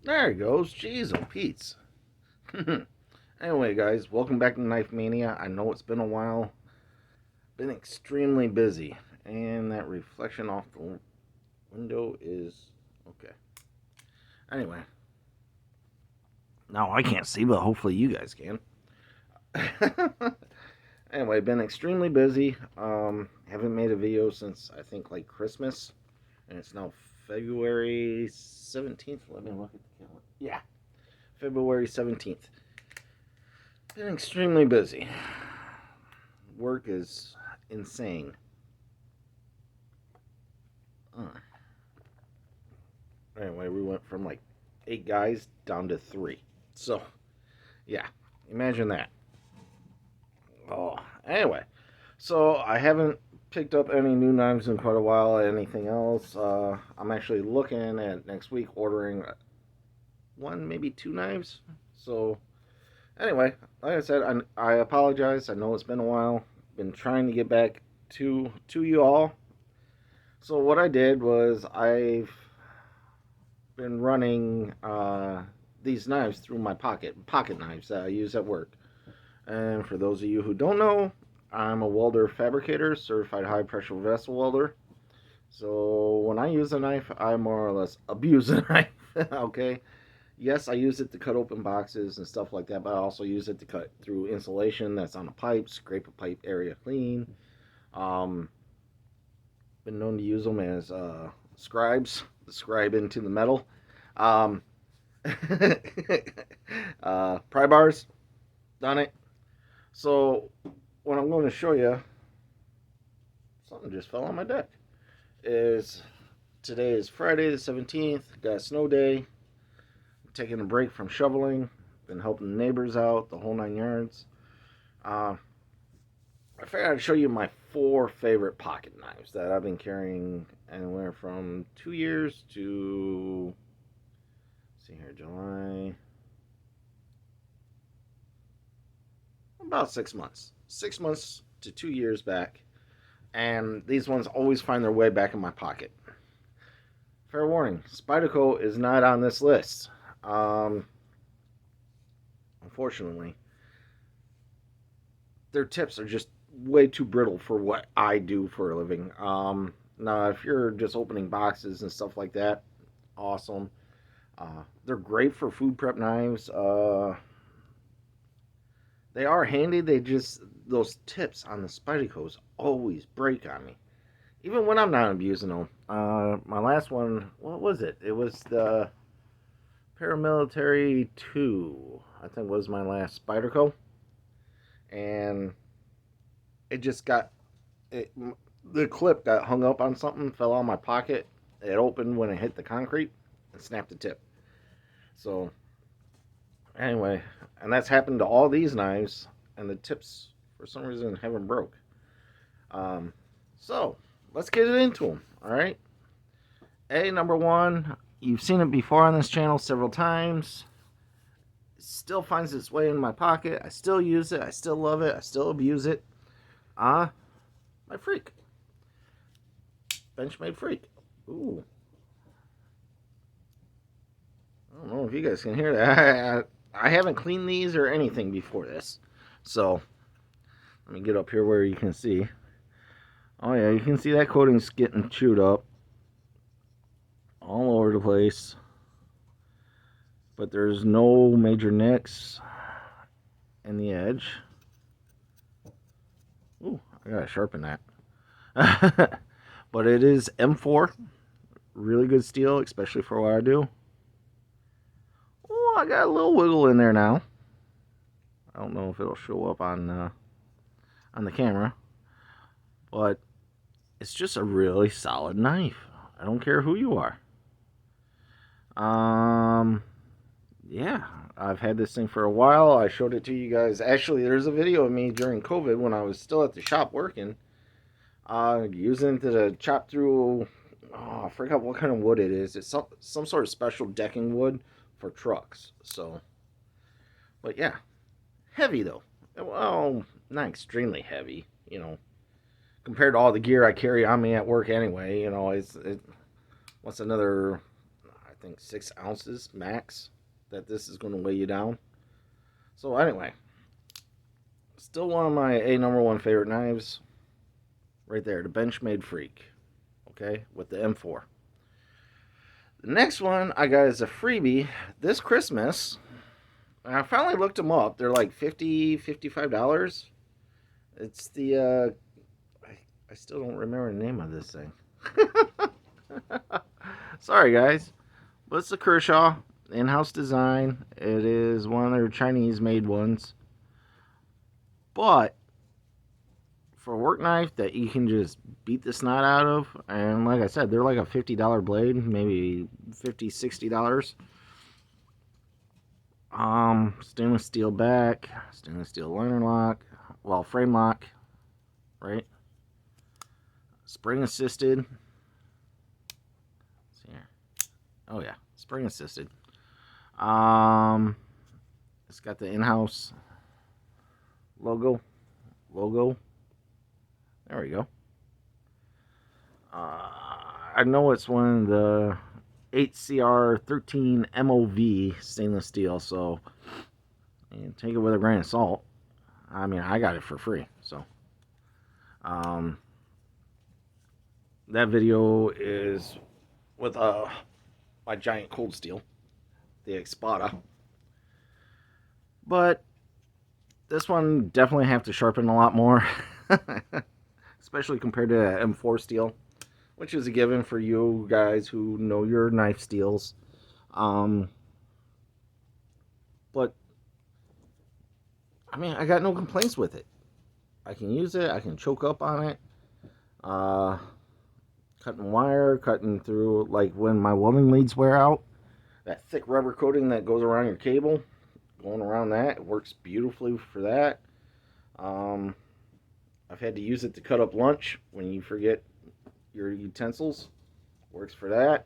There he goes. Jeez, oh Pete's. Anyway, guys, welcome back to Knife Mania. I know it's been a while. Been extremely busy. And that reflection off the window is okay. Anyway, now I can't see, but hopefully you guys can. Anyway, been extremely busy. Haven't made a video since I think like Christmas. And it's now February 17th. Let me look at the calendar. Yeah, February 17th. Been extremely busy. Work is insane. Uh. Anyway, we went from like 8 guys down to 3. So, yeah, imagine that. Oh, anyway, so I haven't picked up any new knives in quite a while. Anything else? I'm actually looking at next week ordering one, maybe 2 knives. So, anyway, like I said, I apologize. I know it's been a while. Been trying to get back to you all. So what I did was I've been running these knives through my pocket knives that I use at work. And for those of you who don't know, I'm a welder fabricator, certified high pressure vessel welder. So when I use a knife, I more or less abuse a knife. Okay. Yes, I use it to cut open boxes and stuff like that, but I also use it to cut through insulation that's on a pipe, scrape a pipe area clean. Um, been known to use them as scribes, scribe into the metal. Um, pry bars, done it. So, what I'm going to show you, something just fell on my deck, is today is Friday the 17th, got a snow day, taking a break from shoveling, been helping the neighbors out, the whole 9 yards. Uh, I figured I'd show you my 4 favorite pocket knives that I've been carrying anywhere from 2 years to, let's see here, July, about 6 months. 6 months to 2 years back. And these ones always find their way back in my pocket. Fair warning, Spyderco is not on this list. Unfortunately, their tips are just way too brittle for what I do for a living. Now, if you're just opening boxes and stuff like that, awesome. They're great for food prep knives. They are handy. They just, those tips on the Spydercos always break on me, even when I'm not abusing them. My last one, what was it? It was the Paramilitary 2, I think was my last Spyderco. And it just got, it, the clip got hung up on something, fell out of my pocket. It opened when it hit the concrete and snapped the tip. So, anyway, and that's happened to all these knives, and the tips, for some reason, haven't broke. So, let's get it into them, alright? Number one, you've seen it before on this channel several times. It still finds its way in my pocket. I still use it. I still love it. I still abuse it. My Freak. Benchmade Freak. Ooh. I don't know if you guys can hear that. I haven't cleaned these or anything before this. So, let me get up here where you can see. Oh yeah, you can see that coating's getting chewed up all over the place. But there's no major nicks in the edge. Ooh, I gotta sharpen that. But it is M4. Really good steel, especially for what I do. Oh, I got a little wiggle in there now. I don't know if it'll show up on the camera, but it's just a really solid knife. I don't care who you are. Yeah, I've had this thing for a while. I showed it to you guys. Actually, there's a video of me during COVID when I was still at the shop working, using it to chop through. Oh, I forgot what kind of wood it is. It's some sort of special decking wood for trucks. So, but yeah, heavy though. Well, not extremely heavy, compared to all the gear I carry on me at work anyway. What's another, I think 6 ounces max that this is going to weigh you down. So anyway, still one of my number one favorite knives. Right there, the Benchmade Freak. Okay, with the M4. The next one I got as a freebie this Christmas. I finally looked them up. They're like $50, $55. It's the, I still don't remember the name of this thing. Sorry, guys. But it's a Kershaw in-house design. It is one of their Chinese-made ones. But for a work knife that you can just beat the snot out of, and like I said, they're like a $50 blade, maybe $50, $60. Stainless steel back, stainless steel liner lock, well, frame lock, right? Spring assisted. Let's see here. Oh yeah, spring assisted. It's got the in-house logo. There we go. I know it's one of the 8CR13 MOV stainless steel, so take it with a grain of salt. I mean, I got it for free, so that video is with my giant cold steel, the Espada. But this one definitely have to sharpen a lot more, especially compared to M4 steel, which is a given for you guys who know your knife steels. But I mean, I got no complaints with it. I can use it. I can choke up on it. Cutting wire, cutting through, like when my welding leads wear out, that thick rubber coating that goes around your cable, going around that, it works beautifully for that. I've had to use it to cut up lunch when you forget your utensils. Works for that.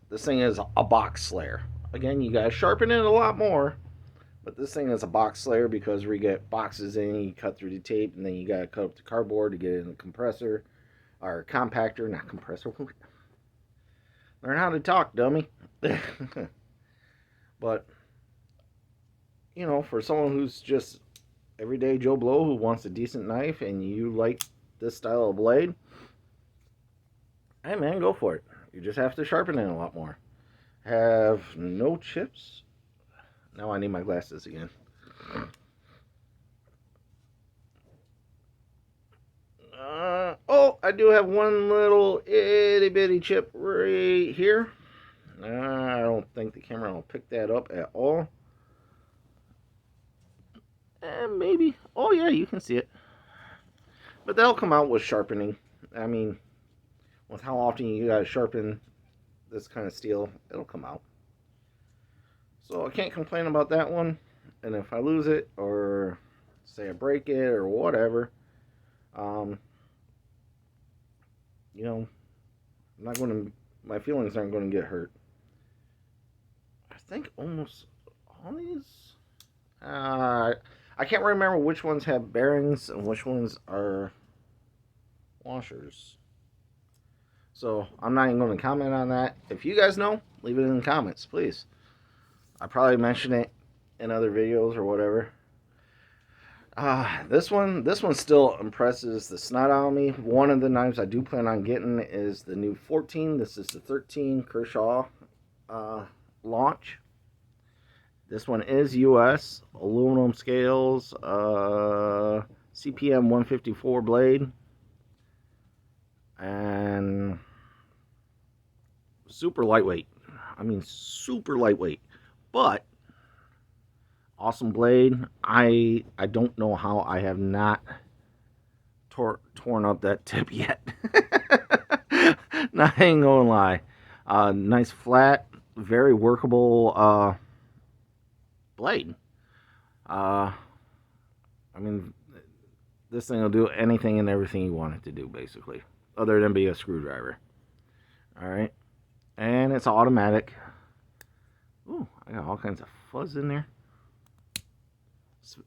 This thing is a box slayer. Again, you gotta sharpen it a lot more, but this thing is a box slayer because we get boxes in, you cut through the tape, and then you gotta cut up the cardboard to get it in the compressor, or compactor, not compressor. Learn how to talk, dummy. But, you know, for someone who's just everyday Joe Blow who wants a decent knife and you like this style of blade, hey man, go for it. You just have to sharpen it a lot more. Have no chips. Now I need my glasses again. Oh, I do have one little itty bitty chip right here. I don't think the camera will pick that up at all. And maybe. Oh yeah, you can see it. But that'll come out with sharpening. I mean, with how often you gotta sharpen this kind of steel, it'll come out. So I can't complain about that one. And if I lose it, or say I break it, or whatever, you know, I'm not going to, my feelings aren't going to get hurt. I think almost all these, I can't remember which ones have bearings and which ones are washers. So I'm not even going to comment on that. If you guys know, leave it in the comments, please. I probably mention it in other videos or whatever. This one still impresses the snot out of me. One of the knives I do plan on getting is the new 14. This is the 13 Kershaw launch. This one is US, aluminum scales, CPM 154 blade, and super lightweight. I mean, super lightweight, but awesome blade. I don't know how I have not torn up that tip yet. Not ain't gonna lie. Nice flat, very workable blade. I mean, this thing will do anything and everything you want it to do, basically, other than be a screwdriver. All right, and it's automatic. Ooh, I got all kinds of fuzz in there. It's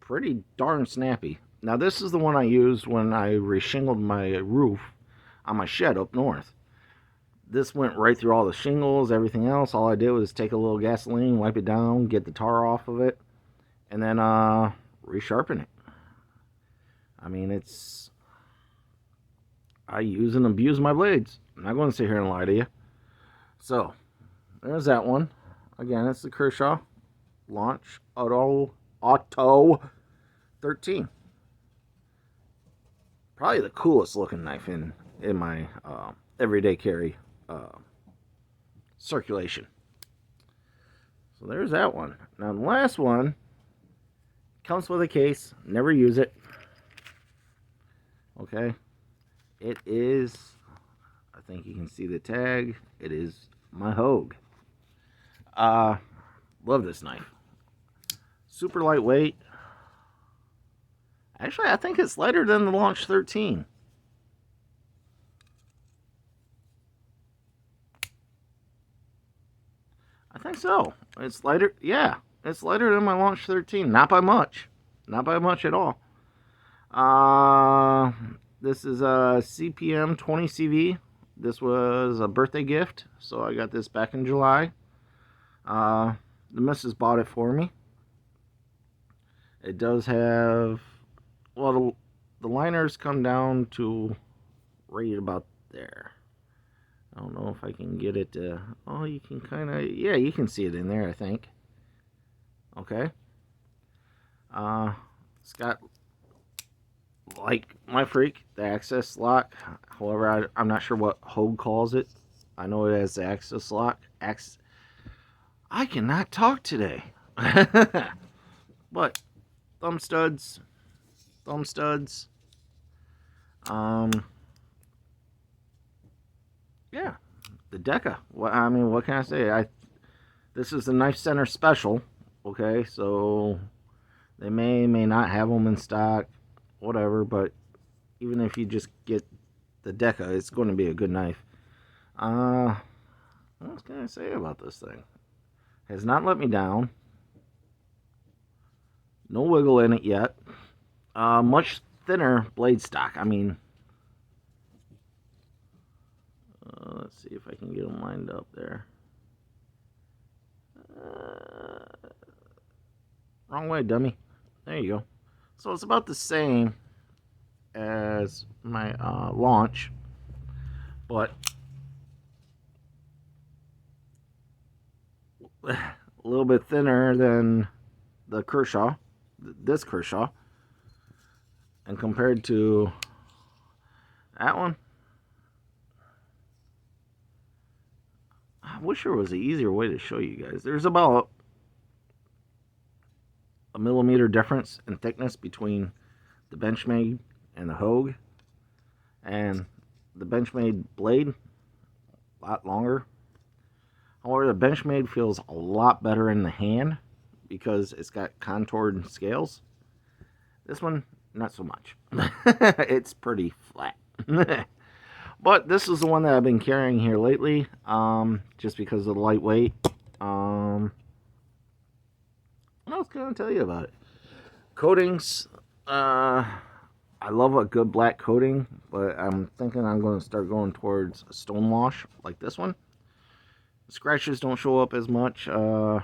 pretty darn snappy. Now, this is the one I used when I reshingled my roof on my shed up north. this went right through all the shingles, everything else. All I did was take a little gasoline, wipe it down, get the tar off of it, and then resharpen it. I mean, I use and abuse my blades. I'm not going to sit here and lie to you. So, there's that one. Again, it's the Kershaw Launch Auto 13. Probably the coolest looking knife in my everyday carry circulation. So there's that one. Now the last one comes with a case. Never use it. Okay. It is, I think you can see the tag. It is my Hogue. Love this knife. Super lightweight. Actually, I think it's lighter than the Launch 13. I think so. It's lighter. Yeah, it's lighter than my Launch 13. Not by much. Not by much at all. This is a CPM 20 CV. This was a birthday gift, so I got this back in July. The missus bought it for me. It does have, well, the liners come down to right about there. I don't know if I can get it to, oh, you can kind of, yeah, you can see it in there, I think. Okay. It's got, like my freak, the access lock. However, I'm not sure what Hogue calls it. I know it has the access lock. I cannot talk today. But thumb studs. Yeah, the deka. I mean, what can I say? This is the Knife Center special. Okay, so they may not have them in stock, whatever. But even if you just get the deka, it's going to be a good knife. What else can I say about this thing? Has not let me down. No wiggle in it yet. Much thinner blade stock. I mean, let's see if I can get them lined up there. Wrong way, dummy. There you go. So it's about the same as my Launch, but a little bit thinner than the Kershaw, this Kershaw, and compared to that one, I wish there was an easier way to show you guys. There's about a millimeter difference in thickness between the Benchmade and the Hogue, and the Benchmade blade a lot longer. However, the Benchmade feels a lot better in the hand because it's got contoured scales. This one, not so much. It's pretty flat. But this is the one that I've been carrying here lately, just because of the lightweight. What else can I tell you about it? Coatings. I love a good black coating, but I'm thinking I'm going to start going towards a stone wash like this one. Scratches don't show up as much. I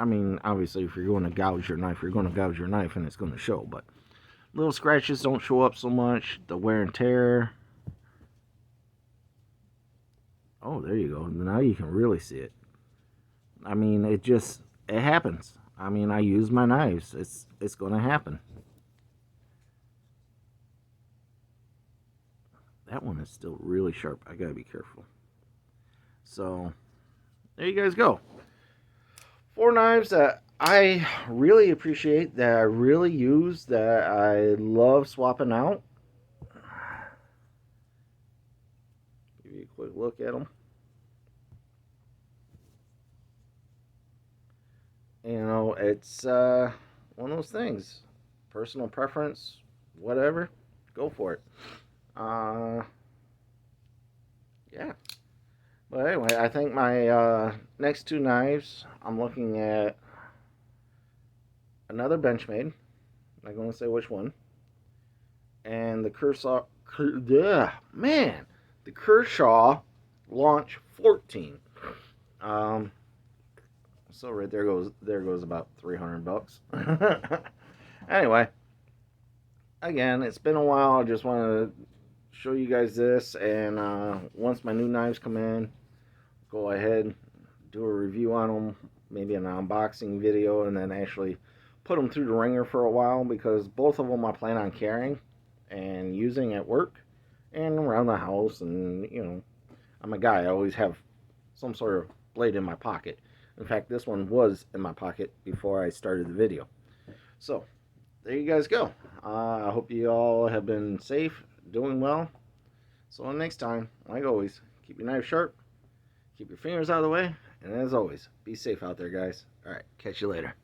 mean, obviously, if you're going to gouge your knife, you're going to gouge your knife and it's going to show. But little scratches don't show up so much. The wear and tear. Oh, there you go. Now you can really see it. I mean, it happens. I mean, I use my knives. It's going to happen. That one is still really sharp. I got to be careful. So, there you guys go. 4 knives that I really appreciate, that I really use, that I love swapping out. Give you a quick look at them. You know, it's one of those things. Personal preference, whatever. Go for it. Yeah. But anyway, I think my next 2 knives, I'm looking at another Benchmade. I'm not going to say which one. And the Kershaw, the Kershaw launch 14. So right there goes about 300 bucks. Anyway, again, it's been a while. I just want to show you guys this, and once my new knives come in, go ahead, do a review on them, maybe an unboxing video, and then actually put them through the ringer for a while, because both of them I plan on carrying and using at work and around the house. And you know, I'm a guy, I always have some sort of blade in my pocket. In fact, this one was in my pocket before I started the video. So there you guys go. I hope you all have been safe, doing well. So next time, like always, keep your knife sharp, keep your fingers out of the way, and as always, be safe out there, guys. All right, catch you later.